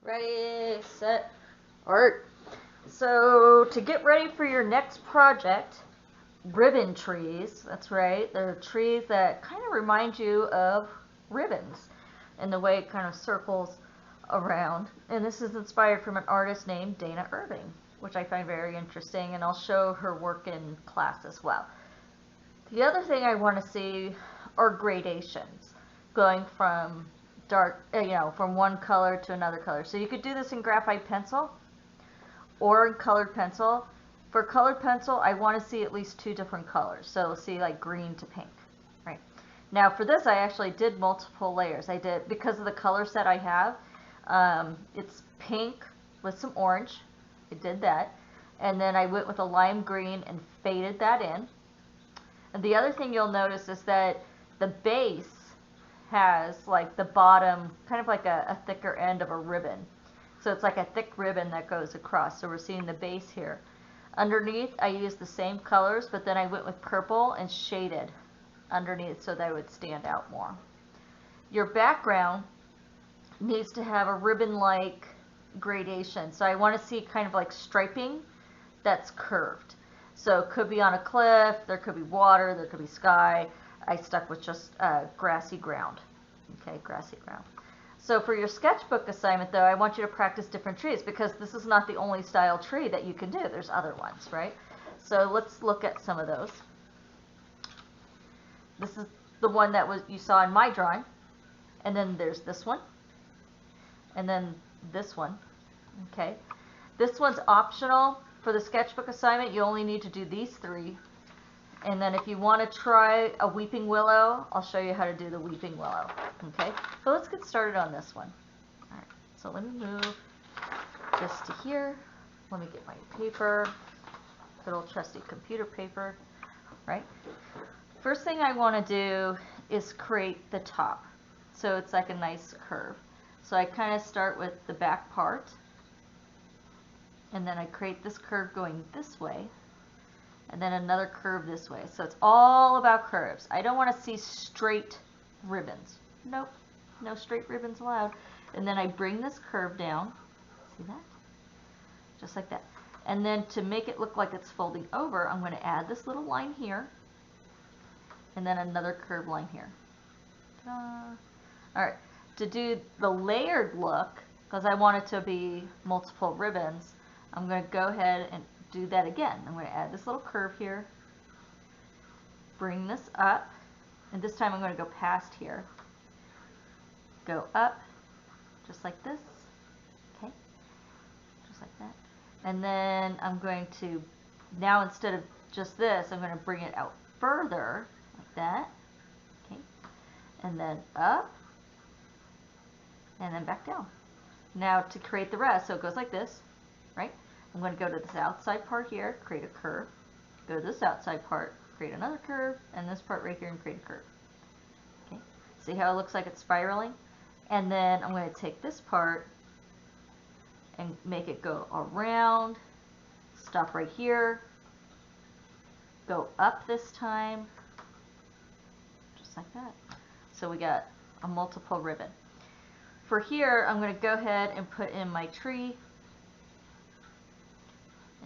Ready, set, art. So to get ready for your next project, ribbon trees, that's right, they're trees that kind of remind you of ribbons in the way it kind of circles around. And this is inspired from an artist named Dana Irving, which I find very interesting, and I'll show her work in class as well. The other thing I want to see are gradations, going from dark, from one color to another color. So you could do this in graphite pencil or in colored pencil. For colored pencil, I want to see at least two different colors. So see like green to pink, right? Now for this, I actually did multiple layers. I did, because of the color set I have, it's pink with some orange. I did that. And then I went with a lime green and faded that in. And the other thing you'll notice is that the base has like the bottom, kind of like a thicker end of a ribbon. So it's like a thick ribbon that goes across. So we're seeing the base here. Underneath, I used the same colors, but then I went with purple and shaded underneath so that it would stand out more. Your background needs to have a ribbon-like gradation. So I want to see kind of like striping that's curved. So it could be on a cliff, there could be water, there could be sky. I stuck with just grassy ground. Okay, grassy ground. So for your sketchbook assignment, though, I want you to practice different trees because this is not the only style tree that you can do. There's other ones, right? So let's look at some of those. This is the one that you saw in my drawing. And then there's this one. And then this one. Okay. This one's optional. For the sketchbook assignment, you only need to do these three. And then if you want to try a weeping willow, I'll show you how to do the weeping willow. Okay, so let's get started on this one. All right, so let me move this to here. Let me get my paper, good old trusty computer paper, right? First thing I want to do is create the top. So it's like a nice curve. So I kind of start with the back part. And then I create this curve going this way, and then another curve this way. So it's all about curves. I don't want to see straight ribbons. Nope, no straight ribbons allowed. And then I bring this curve down, see that? Just like that. And then to make it look like it's folding over, I'm going to add this little line here, and then another curve line here. All right, to do the layered look, because I want it to be multiple ribbons, I'm going to go ahead and do that again. I'm going to add this little curve here, bring this up, and this time I'm going to go past here, go up, just like this, okay, just like that. And then I'm going to, now instead of just this, I'm going to bring it out further, like that, okay, and then up, and then back down. Now to create the rest, so it goes like this, right? I'm going to go to this outside part here, create a curve, go to this outside part, create another curve, and this part right here and create a curve. Okay, see how it looks like it's spiraling? And then I'm going to take this part and make it go around, stop right here, go up this time, just like that. So we got a multiple ribbon. For here, I'm going to go ahead and put in my tree.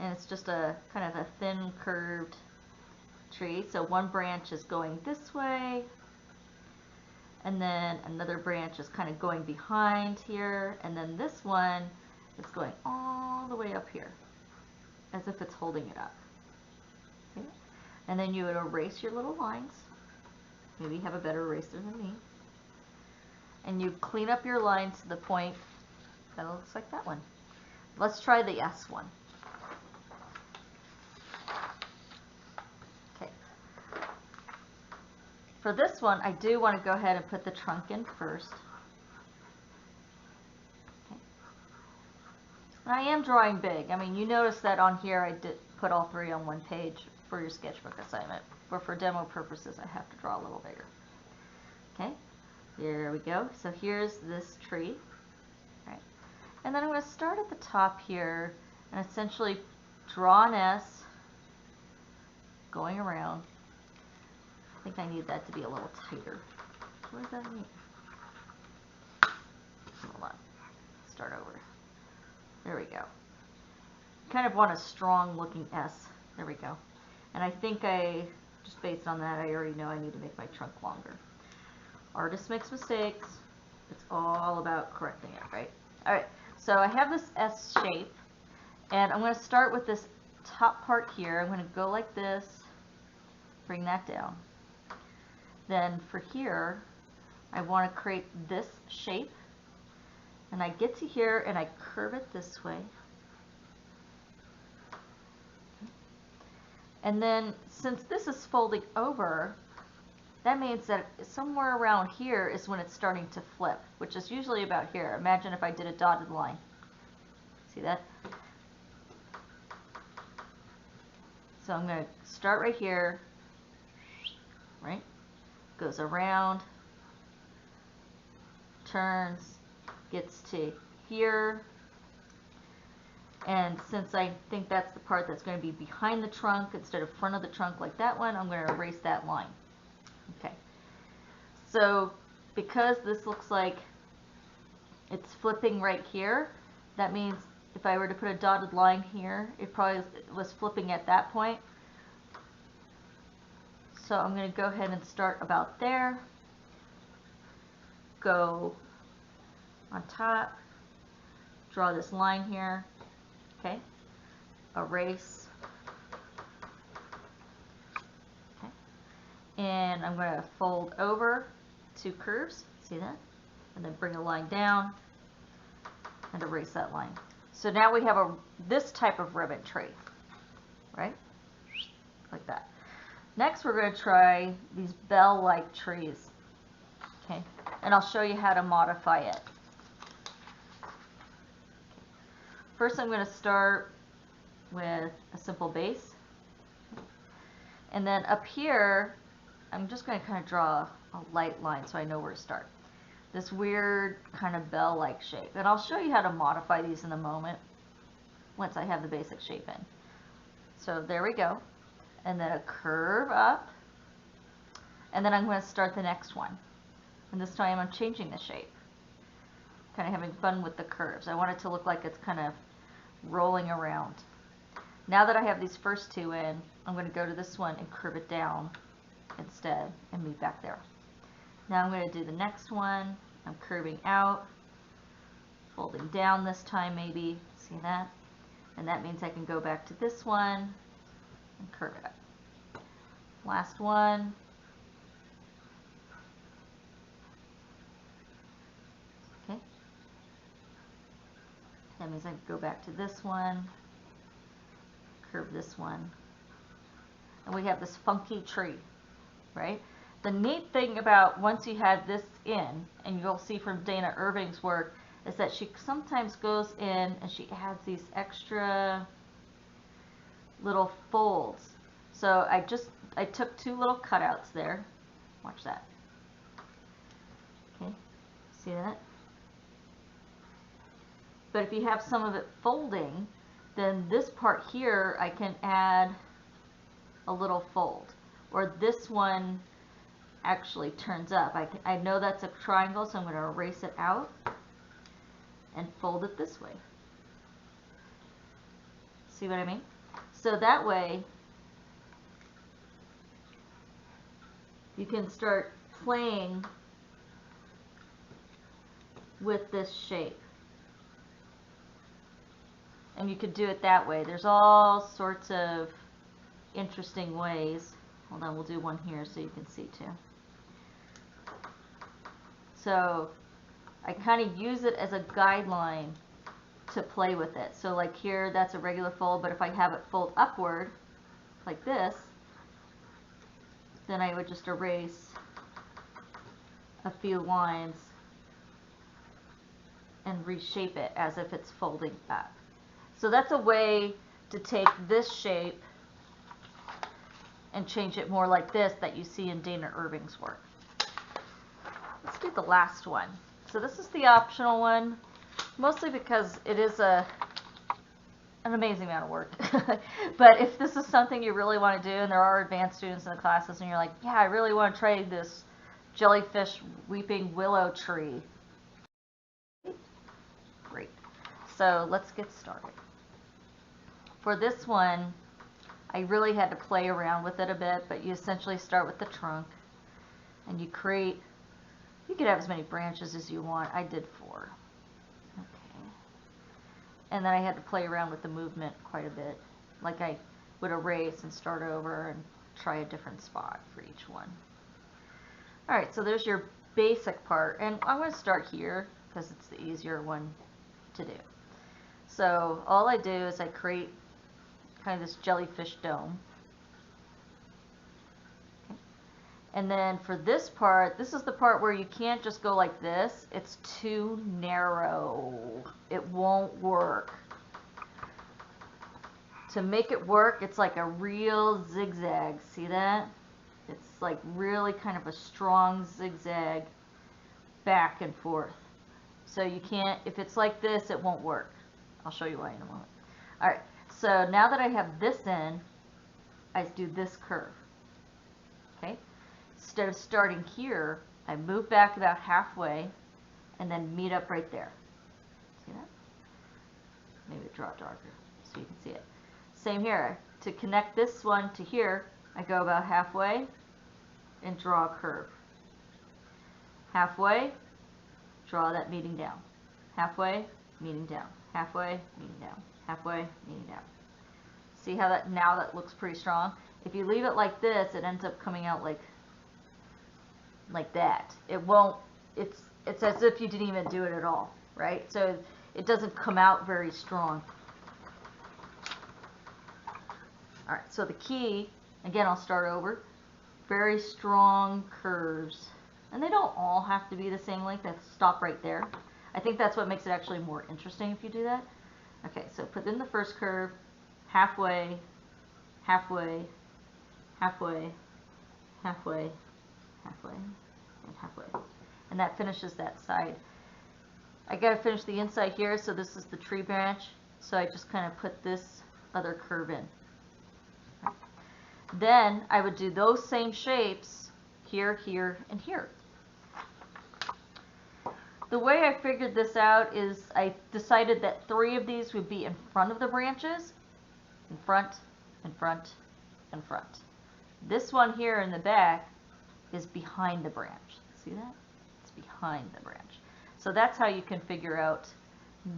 And it's just a kind of a thin curved tree. So one branch is going this way, and then another branch is kind of going behind here, and then this one is going all the way up here, as if it's holding it up. Okay? And then you would erase your little lines. Maybe you have a better eraser than me. And you clean up your lines to the point that it looks like that one. Let's try the S one. For this one, I do want to go ahead and put the trunk in first. Okay. I am drawing big. I mean, you notice that on here I did put all three on one page for your sketchbook assignment. But for demo purposes, I have to draw a little bigger. Okay, here we go. So here's this tree. Right. And then I'm going to start at the top here and essentially draw an S going around. I think I need that to be a little tighter. What does that mean? Hold on. Start over. There we go. Kind of want a strong looking S. There we go. And I think just based on that, I already know I need to make my trunk longer. Artist makes mistakes. It's all about correcting it, right? All right, so I have this S shape, and I'm going to start with this top part here. I'm going to go like this, bring that down. Then for here, I want to create this shape, and I get to here and I curve it this way. And then since this is folding over, that means that somewhere around here is when it's starting to flip, which is usually about here. Imagine if I did a dotted line. See that? So I'm going to start right here, right? Goes around, turns, gets to here. And since I think that's the part that's going to be behind the trunk instead of front of the trunk like that one, I'm going to erase that line. Okay. So because this looks like it's flipping right here, that means if I were to put a dotted line here, it probably was flipping at that point. So I'm going to go ahead and start about there, go on top, draw this line here, okay, erase, okay, and I'm going to fold over two curves, see that, and then bring a line down and erase that line. So now we have this type of ribbon tree, right, like that. Next, we're going to try these bell-like trees, okay? And I'll show you how to modify it. First, I'm going to start with a simple base. And then up here, I'm just going to kind of draw a light line so I know where to start. This weird kind of bell-like shape. And I'll show you how to modify these in a moment once I have the basic shape in. So there we go. And then a curve up, and then I'm going to start the next one. And this time I'm changing the shape, kind of having fun with the curves. I want it to look like it's kind of rolling around. Now that I have these first two in, I'm going to go to this one and curve it down instead and meet back there. Now I'm going to do the next one. I'm curving out, folding down this time maybe, see that? And that means I can go back to this one and curve it up. Last one. Okay. That means I can go back to this one, curve this one, and we have this funky tree, right? The neat thing about once you have this in, and you'll see from Dana Irving's work, is that she sometimes goes in and she adds these extra little folds. So I took two little cutouts there. Watch that. Okay, see that? But if you have some of it folding, then this part here I can add a little fold. Or this one actually turns up. I know that's a triangle, so I'm going to erase it out and fold it this way. See what I mean? So that way you can start playing with this shape. And you could do it that way. There's all sorts of interesting ways. Hold on, we'll do one here so you can see too. So I kind of use it as a guideline to play with it. So like here, that's a regular fold, but if I have it fold upward, like this, then I would just erase a few lines and reshape it as if it's folding up. So that's a way to take this shape and change it more like this that you see in Dana Irving's work. Let's do the last one. So this is the optional one, mostly because it is an amazing amount of work. But if this is something you really want to do, and there are advanced students in the classes, and you're like, yeah, I really want to try this jellyfish weeping willow tree. Great. So let's get started. For this one, I really had to play around with it a bit, but you essentially start with the trunk and you create, you could have as many branches as you want. I did 4. Okay. And then I had to play around with the movement quite a bit. Like I would erase and start over and try a different spot for each one. Alright, so there's your basic part, and I'm going to start here because it's the easier one to do. So all I do is I create kind of this jellyfish dome. Okay. And then for this part, this is the part where you can't just go like this. It's too narrow. It won't work. To make it work, it's like a real zigzag. See that? It's like really kind of a strong zigzag back and forth. So you can't, if it's like this, it won't work. I'll show you why in a moment. Alright, so now that I have this in, I do this curve. Okay? Instead of starting here, I move back about halfway and then meet up right there. See that? Maybe draw it darker so you can see it. Same here. To connect this one to here, I go about halfway and draw a curve. Halfway, draw that meeting down. Halfway, meeting down. Halfway, meeting down. Halfway, meeting down. See how that now that looks pretty strong? If you leave it like this, it ends up coming out like that. It won't, it's as if you didn't even do it at all, right? So it doesn't come out very strong. Alright, so the key, again, I'll start over. Very strong curves. And they don't all have to be the same length. They stop right there. I think that's what makes it actually more interesting if you do that. Okay, so put in the first curve, halfway, halfway, halfway, halfway, halfway, and halfway. And that finishes that side. I gotta finish the inside here, so this is the tree branch. So I just kind of put this other curve in. Then I would do those same shapes here, here, and here. The way I figured this out is I decided that 3 of these would be in front of the branches, in front, in front, in front. This one here in the back is behind the branch. See that? It's behind the branch. So that's how you can figure out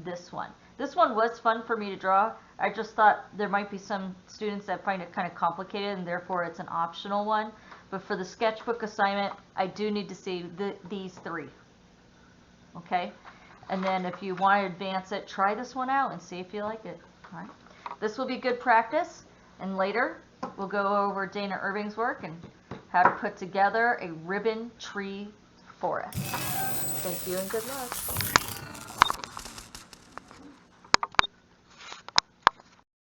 this one. This one was fun for me to draw. I just thought there might be some students that find it kind of complicated and therefore it's an optional one. But for the sketchbook assignment, I do need to see these 3. Okay? And then if you want to advance it, try this one out and see if you like it. All right? This will be good practice. And later, we'll go over Dana Irving's work and how to put together a ribbon tree forest. Thank you and good luck.